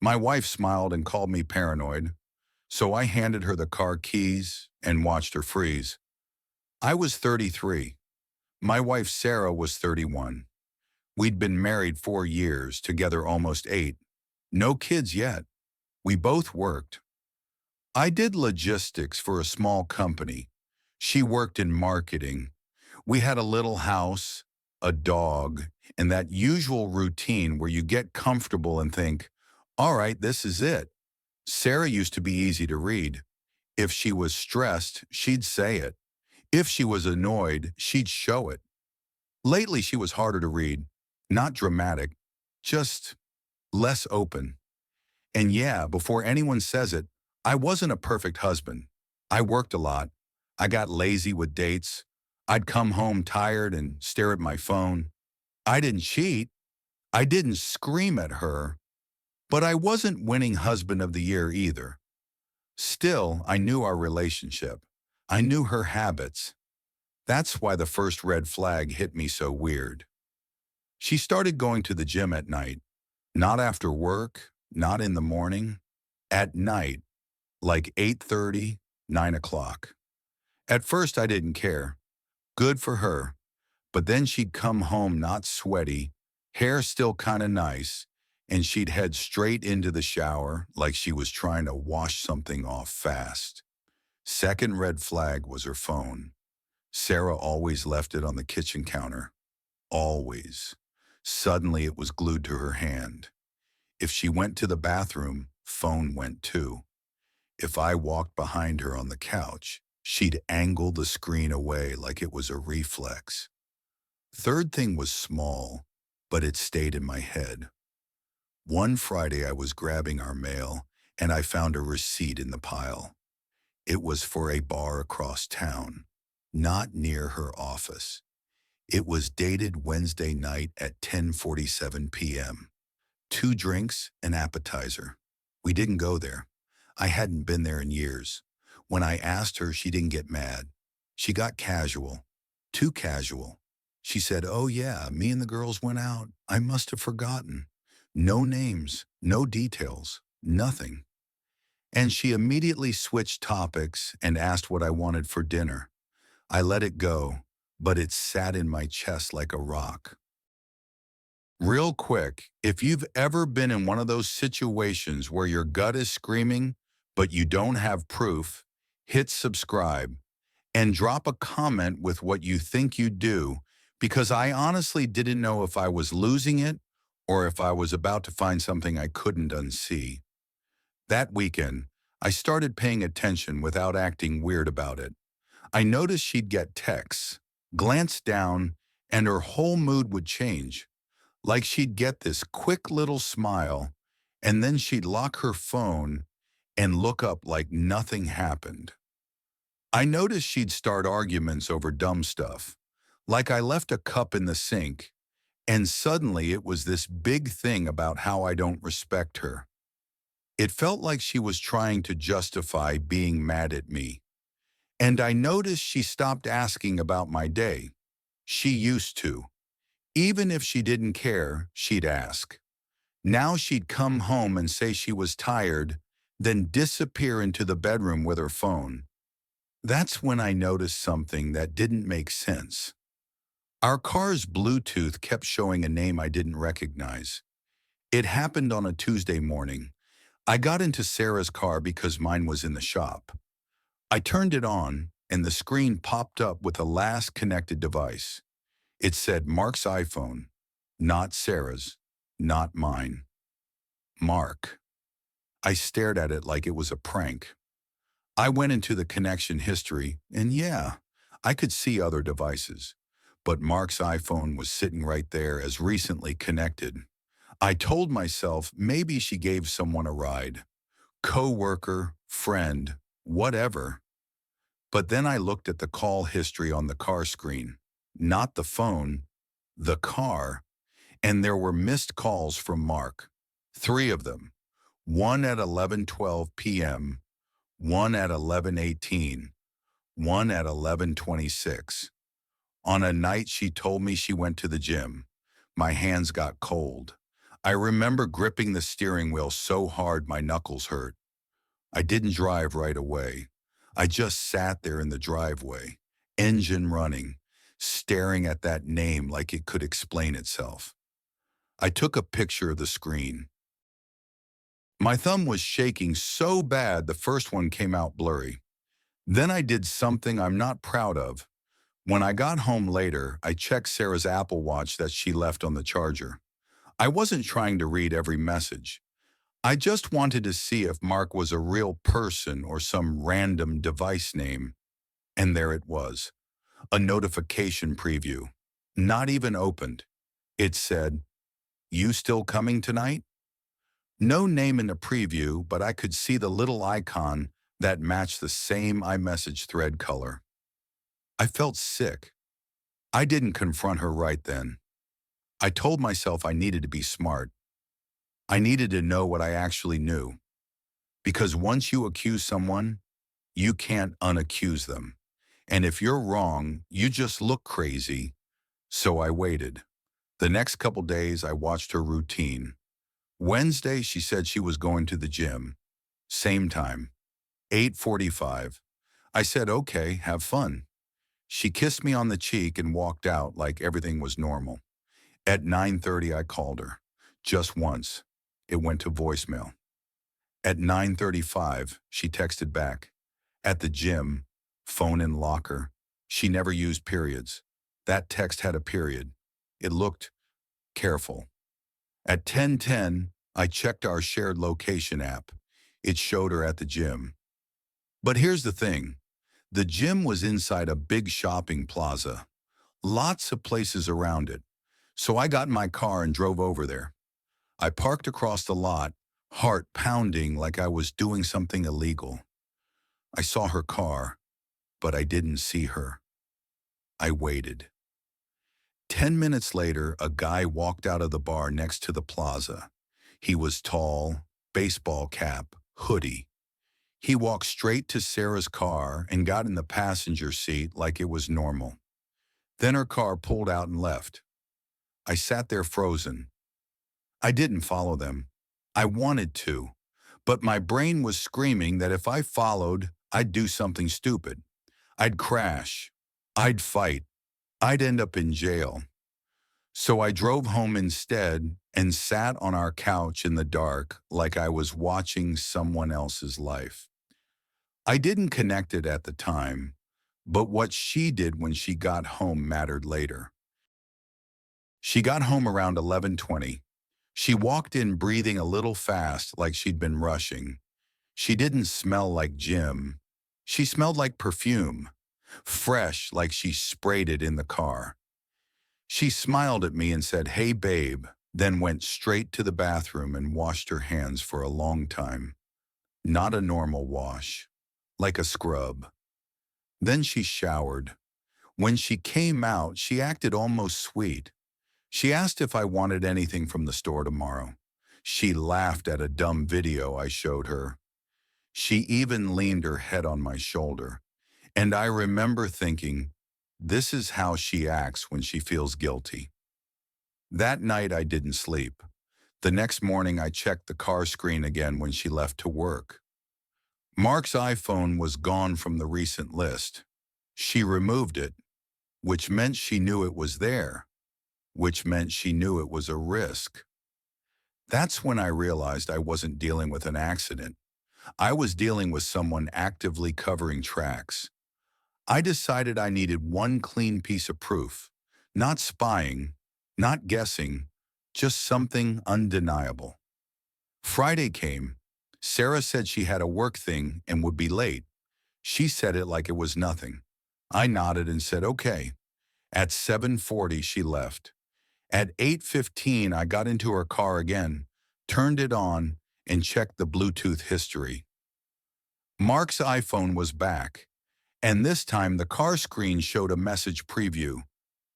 My wife smiled and called me paranoid, so I handed her the car keys and watched her freeze. I was 33. My wife Sarah was 31. We'd been married 4 years, together almost 8. No kids yet. We both worked. I did logistics for a small company. She worked in marketing. We had a little house, a dog, and that usual routine where you get comfortable and think, all right, this is it. Sarah used to be easy to read. If she was stressed, she'd say it. If she was annoyed, she'd show it. Lately, she was harder to read. Not dramatic, just less open. And yeah, before anyone says it, I wasn't a perfect husband. I worked a lot. I got lazy with dates. I'd come home tired and stare at my phone. I didn't cheat. I didn't scream at her. But I wasn't winning husband of the year either. Still, I knew our relationship. I knew her habits. That's why the first red flag hit me so weird. She started going to the gym at night. Not after work, not in the morning. At night, like 8:30, 9 o'clock. At first I didn't care. Good for her. But then she'd come home not sweaty, hair still kinda nice, and she'd head straight into the shower like she was trying to wash something off fast. Second red flag was her phone. Sarah always left it on the kitchen counter. Always. Suddenly it was glued to her hand. If she went to the bathroom, phone went too. If I walked behind her on the couch, she'd angle the screen away like it was a reflex. Third thing was small, but it stayed in my head. One Friday I was grabbing our mail, and I found a receipt in the pile. It was for a bar across town, not near her office. It was dated Wednesday night at 10:47 p.m. 2 drinks, an appetizer. We didn't go there. I hadn't been there in years. When I asked her, she didn't get mad. She got casual. Too casual. She said, oh yeah, me and the girls went out. I must have forgotten. No names, no details, nothing. And she immediately switched topics and asked what I wanted for dinner. I let it go, but it sat in my chest like a rock. Real quick, if you've ever been in one of those situations where your gut is screaming, but you don't have proof, hit subscribe and drop a comment with what you think you do, because I honestly didn't know if I was losing it or if I was about to find something I couldn't unsee. That weekend, I started paying attention without acting weird about it. I noticed she'd get texts, glance down, and her whole mood would change. Like she'd get this quick little smile, and then she'd lock her phone and look up like nothing happened. I noticed she'd start arguments over dumb stuff, like I left a cup in the sink, and suddenly it was this big thing about how I don't respect her. It felt like she was trying to justify being mad at me. And I noticed she stopped asking about my day. She used to. Even if she didn't care, she'd ask. Now she'd come home and say she was tired, then disappear into the bedroom with her phone. That's when I noticed something that didn't make sense. Our car's Bluetooth kept showing a name I didn't recognize. It happened on a Tuesday morning. I got into Sarah's car because mine was in the shop. I turned it on, and the screen popped up with the last connected device. It said Mark's iPhone, not Sarah's, not mine. Mark. I stared at it like it was a prank. I went into the connection history, and yeah, I could see other devices. But Mark's iPhone was sitting right there as recently connected. I told myself maybe she gave someone a ride. Coworker, friend, whatever. But then I looked at the call history on the car screen. Not the phone, the car, and there were missed calls from Mark. 3 of them. One at 11:12 p.m., one at 11:18, one at 11:26. On a night she told me she went to the gym. My hands got cold. I remember gripping the steering wheel so hard my knuckles hurt. I didn't drive right away. I just sat there in the driveway, engine running, staring at that name like it could explain itself. I took a picture of the screen. My thumb was shaking so bad the first one came out blurry. Then I did something I'm not proud of. When I got home later, I checked Sarah's Apple Watch that she left on the charger. I wasn't trying to read every message. I just wanted to see if Mark was a real person or some random device name. And there it was, a notification preview. Not even opened. It said, "You still coming tonight?" No name in the preview, but I could see the little icon that matched the same iMessage thread color. I felt sick. I didn't confront her right then. I told myself I needed to be smart. I needed to know what I actually knew. Because once you accuse someone, you can't unaccuse them. And if you're wrong, you just look crazy. So I waited. The next couple days, I watched her routine. Wednesday, she said she was going to the gym. Same time, 8:45. I said, "Okay, have fun." She kissed me on the cheek and walked out like everything was normal. At 9:30, I called her. Just once. It went to voicemail. At 9:35, she texted back. At the gym, phone in locker. She never used periods. That text had a period. It looked careful. At 10:10, I checked our shared location app. It showed her at the gym. But here's the thing. The gym was inside a big shopping plaza. Lots of places around it. So I got in my car and drove over there. I parked across the lot, heart pounding like I was doing something illegal. I saw her car, but I didn't see her. I waited. 10 minutes later, a guy walked out of the bar next to the plaza. He was tall, baseball cap, hoodie. He walked straight to Sarah's car and got in the passenger seat like it was normal. Then her car pulled out and left. I sat there frozen. I didn't follow them. I wanted to, but my brain was screaming that if I followed, I'd do something stupid. I'd crash. I'd fight. I'd end up in jail. So I drove home instead and sat on our couch in the dark like I was watching someone else's life. I didn't connect it at the time, but what she did when she got home mattered later. She got home around 11:20. She walked in breathing a little fast like she'd been rushing. She didn't smell like Jim. She smelled like perfume, fresh like she sprayed it in the car. She smiled at me and said, "Hey, babe," then went straight to the bathroom and washed her hands for a long time. Not a normal wash, like a scrub. Then she showered. When she came out, she acted almost sweet. She asked if I wanted anything from the store tomorrow. She laughed at a dumb video I showed her. She even leaned her head on my shoulder. And I remember thinking, this is how she acts when she feels guilty. That night I didn't sleep. The next morning I checked the car screen again when she left to work. Mark's iPhone was gone from the recent list. She removed it, which meant she knew it was there, which meant she knew it was a risk. That's when I realized I wasn't dealing with an accident. I was dealing with someone actively covering tracks. I decided I needed one clean piece of proof, not spying, not guessing, just something undeniable. Friday came. Sarah said she had a work thing and would be late. She said it like it was nothing. I nodded and said, okay. At 7:40, she left. At 8:15, I got into her car again, turned it on, and checked the Bluetooth history. Mark's iPhone was back, and this time the car screen showed a message preview.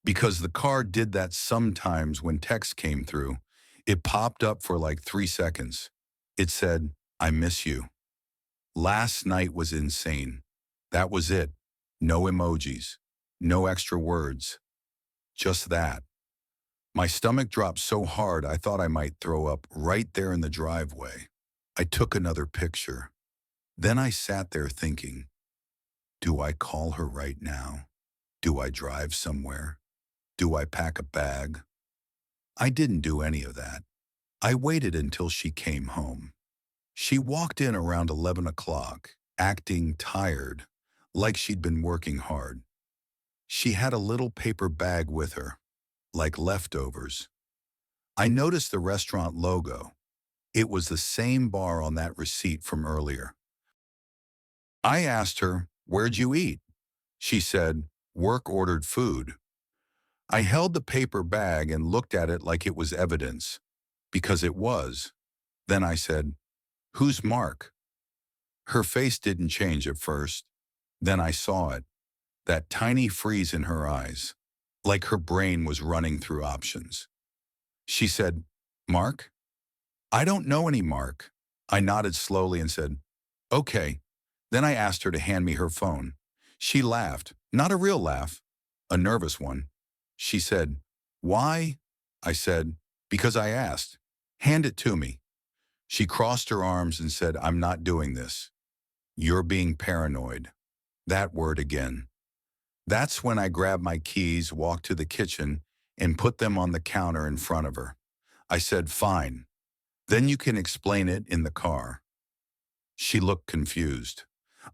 Because the car did that sometimes when text came through, it popped up for like 3 seconds. It said, "I miss you." Last night was insane. That was it. No emojis, no extra words, just that. My stomach dropped so hard I thought I might throw up right there in the driveway. I took another picture. Then I sat there thinking, do I call her right now? Do I drive somewhere? Do I pack a bag? I didn't do any of that. I waited until she came home. She walked in around 11 o'clock, acting tired, like she'd been working hard. She had a little paper bag with her, like leftovers. I noticed the restaurant logo. It was the same bar on that receipt from earlier. I asked her, "Where'd you eat?" She said, "Work ordered food." I held the paper bag and looked at it like it was evidence, because it was. Then I said, "Who's Mark?" Her face didn't change at first. Then I saw it, that tiny freeze in her eyes, like her brain was running through options. She said, "Mark? I don't know any Mark." I nodded slowly and said, "Okay." Then I asked her to hand me her phone. She laughed, not a real laugh, a nervous one. She said, "Why?" I said, "Because I asked. Hand it to me." She crossed her arms and said, "I'm not doing this. You're being paranoid." That word again. That's when I grabbed my keys, walked to the kitchen, and put them on the counter in front of her. I said, "Fine. Then you can explain it in the car." She looked confused.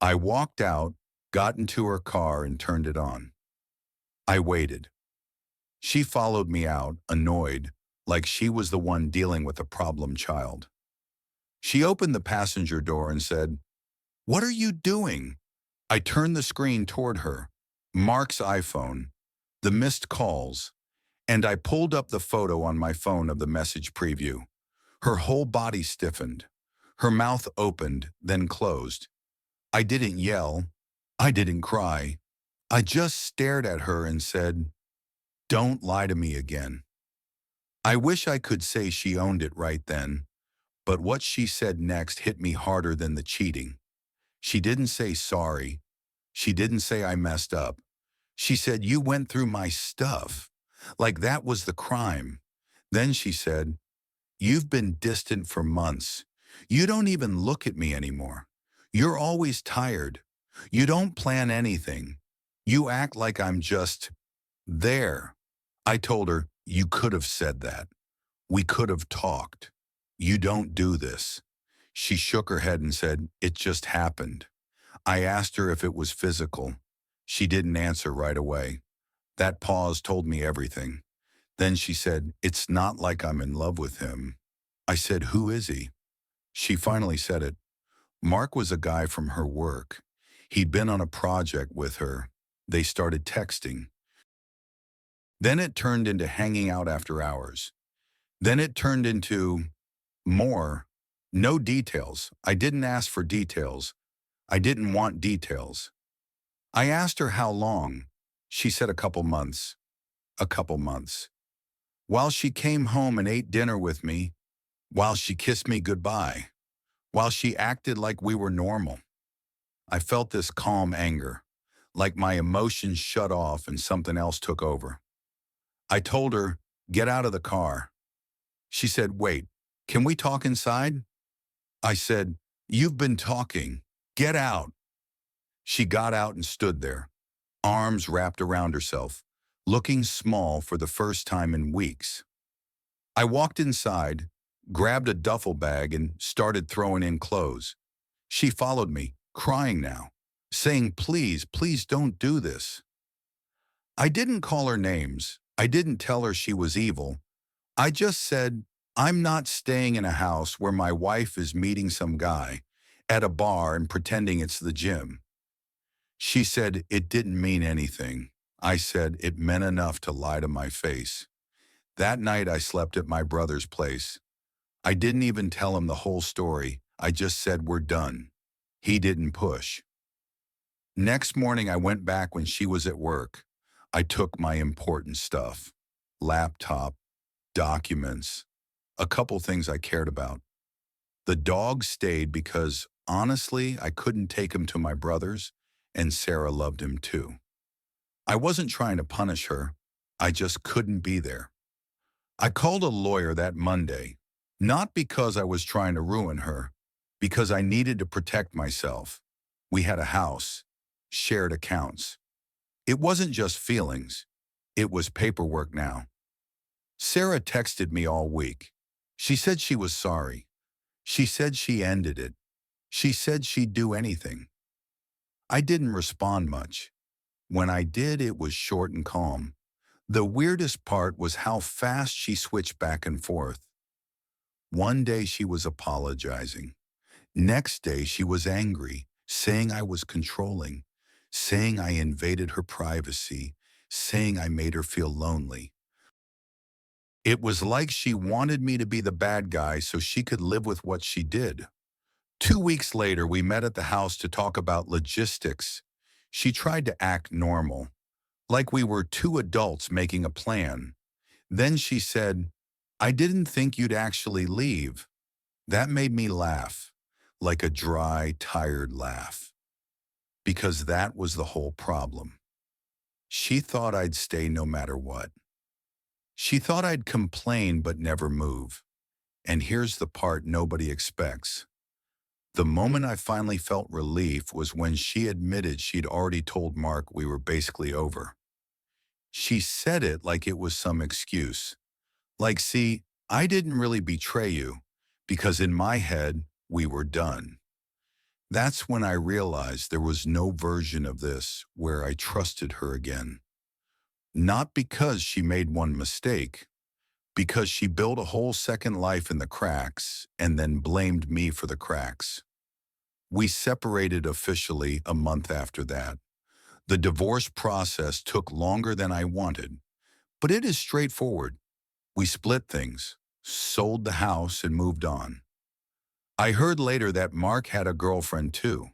I walked out, got into her car, and turned it on. I waited. She followed me out, annoyed, like she was the one dealing with a problem child. She opened the passenger door and said, "What are you doing?" I turned the screen toward her, Mark's iPhone, the missed calls, and I pulled up the photo on my phone of the message preview. Her whole body stiffened. Her mouth opened, then closed. I didn't yell. I didn't cry. I just stared at her and said, "Don't lie to me again." I wish I could say she owned it right then, but what she said next hit me harder than the cheating. She didn't say sorry. She didn't say I messed up. She said, "You went through my stuff." Like that was the crime. Then she said, "You've been distant for months. You don't even look at me anymore. You're always tired. You don't plan anything. You act like I'm just there." I told her, "You could have said that. We could have talked. You don't do this." She shook her head and said, "It just happened." I asked her if it was physical. She didn't answer right away. That pause told me everything. Then she said, "It's not like I'm in love with him." I said, "Who is he?" She finally said it. Mark was a guy from her work. He'd been on a project with her. They started texting. Then it turned into hanging out after hours. Then it turned into more. No details. I didn't ask for details. I didn't want details. I asked her how long. She said a couple months. A couple months. While she came home and ate dinner with me, while she kissed me goodbye, while she acted like we were normal. I felt this calm anger, like my emotions shut off and something else took over. I told her, "Get out of the car." She said, "Wait, can we talk inside?" I said, "You've been talking. Get out." She got out and stood there, arms wrapped around herself, looking small for the first time in weeks. I walked inside, grabbed a duffel bag, and started throwing in clothes. She followed me, crying now, saying, "Please, please don't do this." I didn't call her names. I didn't tell her she was evil. I just said, "I'm not staying in a house where my wife is meeting some guy at a bar and pretending it's the gym." She said it didn't mean anything. I said it meant enough to lie to my face. That night I slept at my brother's place. I didn't even tell him the whole story. I just said, "We're done." He didn't push. Next morning I went back when she was at work. I took my important stuff, laptop, documents, a couple things I cared about. The dog stayed because, honestly, I couldn't take him to my brother's, and Sarah loved him too. I wasn't trying to punish her. I just couldn't be there. I called a lawyer that Monday, not because I was trying to ruin her, because I needed to protect myself. We had a house, shared accounts. It wasn't just feelings. It was paperwork now. Sarah texted me all week. She said she was sorry. She said she ended it. She said she'd do anything. I didn't respond much. When I did, it was short and calm. The weirdest part was how fast she switched back and forth. One day she was apologizing. Next day she was angry, saying I was controlling, saying I invaded her privacy, saying I made her feel lonely. It was like she wanted me to be the bad guy so she could live with what she did. 2 weeks later, we met at the house to talk about logistics. She tried to act normal, like we were two adults making a plan. Then she said, "I didn't think you'd actually leave." That made me laugh, like a dry, tired laugh, because that was the whole problem. She thought I'd stay no matter what. She thought I'd complain but never move. And here's the part nobody expects. The moment I finally felt relief was when she admitted she'd already told Mark we were basically over. She said it like it was some excuse. Like, see, I didn't really betray you, because in my head, we were done. That's when I realized there was no version of this where I trusted her again. Not because she made one mistake, because she built a whole second life in the cracks and then blamed me for the cracks. We separated officially a month after that. The divorce process took longer than I wanted, but it is straightforward. We split things, sold the house, and moved on. I heard later that Mark had a girlfriend too.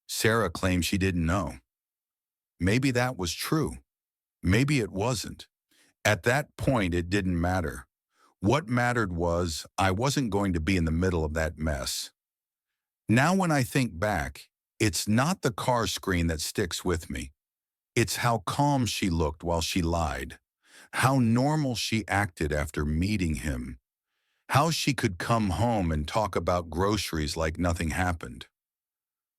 Sarah claimed she didn't know. Maybe that was true. Maybe it wasn't. At that point, it didn't matter. What mattered was I wasn't going to be in the middle of that mess. Now when I think back, it's not the car screen that sticks with me. It's how calm she looked while she lied, how normal she acted after meeting him, how she could come home and talk about groceries like nothing happened.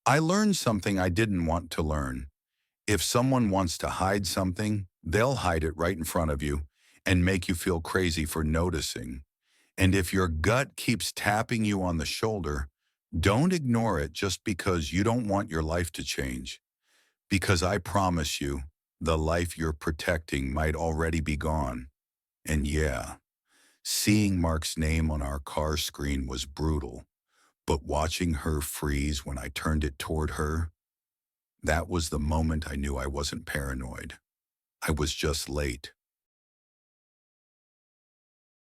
I learned something I didn't want to learn. If someone wants to hide something, they'll hide it right in front of you and make you feel crazy for noticing. And if your gut keeps tapping you on the shoulder, don't ignore it just because you don't want your life to change. Because I promise you, the life you're protecting might already be gone. And yeah, seeing Mark's name on our car screen was brutal, but watching her freeze when I turned it toward her, that was the moment I knew I wasn't paranoid. I was just late.